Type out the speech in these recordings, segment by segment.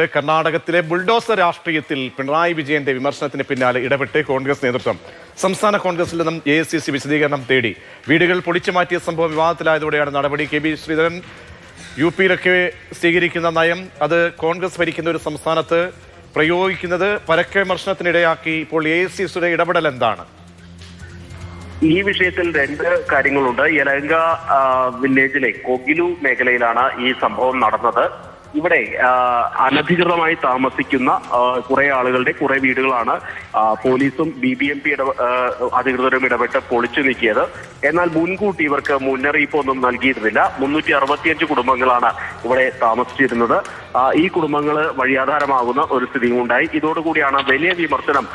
കർണാടകത്തിലെ ബുൾഡോസർ രാഷ്ട്രീയത്തിൽ പിണറായി വിജയന്റെ വിമർശനത്തിന് പിന്നാലെ ഇടപെട്ട് കോൺഗ്രസ് നേതൃത്വം സംസ്ഥാന കോൺഗ്രസിൽ നിന്നും AICC വിശദീകരണം തേടി. വീടുകൾ പൊളിച്ചു മാറ്റിയ സംഭവം വിവാദത്തിലായതോടെയാണ് നടപടി. KB ശ്രീധരൻ, UP-യിലൊക്കെ സ്വീകരിക്കുന്ന നയം അത് കോൺഗ്രസ് ഭരിക്കുന്ന ഒരു സംസ്ഥാനത്ത് പ്രയോഗിക്കുന്നത് പരക്കെ വിമർശനത്തിനിടയാക്കി. ഇപ്പോൾ AICCയുടെ ഇടപെടൽ എന്താണ്? ഈ വിഷയത്തിൽ രണ്ട് കാര്യങ്ങളുണ്ട്. യലഹങ്ക വില്ലേജിലെ കൊഗിലു മേഖലയിലാണ് ഈ സംഭവം നടന്നത്. ഇവിടെ അനധികൃതമായി താമസിക്കുന്ന കുറെ ആളുകളുടെ കുറെ വീടുകളാണ് പോലീസും BBMP അധികൃതരും ഇടപെട്ട് പൊളിച്ചു നീക്കിയത്. എന്നാൽ മുൻകൂട്ടി ഇവർക്ക് മുന്നറിയിപ്പൊന്നും നൽകിയിരുന്നില്ല. 365 കുടുംബങ്ങളാണ് ഇവിടെ താമസിച്ചിരുന്നത്. ഈ കുടുംബങ്ങൾ വഴിയാധാരമാകുന്ന ഒരു സ്ഥിതിയും ഉണ്ടായി. ഇതോടുകൂടിയാണ് വലിയ വിമർശനം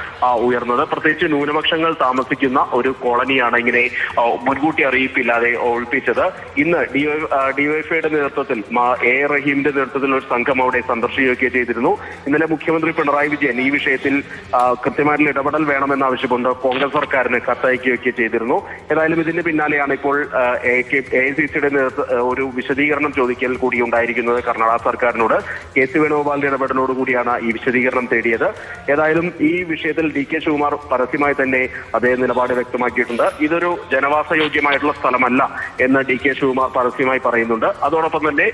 ഉയർന്നത്. പ്രത്യേകിച്ച് ന്യൂനപക്ഷങ്ങൾ താമസിക്കുന്ന ഒരു കോളനിയാണ് ഇങ്ങനെ മുൻകൂട്ടി അറിയിപ്പില്ലാതെ ഒഴിപ്പിച്ചത്. ഇന്ന് DYFIയുടെ നേതൃത്വത്തിൽ A റഹീമിന്റെ നേതൃത്വത്തിൽ ഒരു സംഘം അവിടെ സന്ദർശിക്കുകയൊക്കെ ചെയ്തിരുന്നു. ഇന്നലെ മുഖ്യമന്ത്രി പിണറായി വിജയൻ ഈ വിഷയത്തിൽ കൃത്യമായിട്ടുള്ള ഇടപെടൽ വേണമെന്ന് ആവശ്യപ്പെട്ട് കോൺഗ്രസ് സർക്കാരിന് കത്തയക്കുകയൊക്കെ ചെയ്തിരുന്നു. ഏതായാലും ഇതിന് പിന്നാലെയാണ് ഇപ്പോൾ AICCയുടെ ഒരു വിശദീകരണം ചോദിക്കൽ കൂടി ഉണ്ടായിരിക്കുന്നത് കർണാടക സർക്കാരിനോട്. KC വേണുഗോപാലിന്റെ ഇടപെടലോട് കൂടിയാണ് ഈ വിശദീകരണം തേടിയത്. ഏതായാലും ഈ വിഷയത്തിൽ DK ശിവകുമാർ പരസ്യമായി തന്നെ അതേ നിലപാട് വ്യക്തമാക്കിയിട്ടുണ്ട്. ഇതൊരു ജനവാസയോഗ്യമായിട്ടുള്ള സ്ഥലമല്ല എന്ന് DK ശിവകുമാർ പരസ്യമായി പറയുന്നുണ്ട്. അതോടൊപ്പം തന്നെ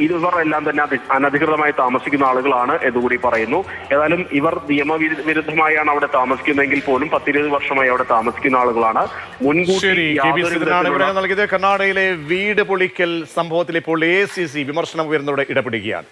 ഇവർ എല്ലാം തന്നെ അനധികൃതമായി താമസിക്കുന്ന ആളുകളാണ് എന്നുകൂടി പറയുന്നു. ഏതായാലും ഇവർ നിയമവിരുദ്ധമായാണ് അവിടെ താമസിക്കുന്നതെങ്കിൽ പോലും 10-20 വർഷമായി അവിടെ താമസിക്കുന്ന ആളുകളാണ്. മുൻകൂട്ടി നൽകിയത്. കർണാടകയിലെ വീട് പൊളിക്കൽ സംഭവത്തിൽ ഇപ്പോൾ AICC വിമർശനം ഉയർന്നതോടെ ഇടപെടുകയാണ്.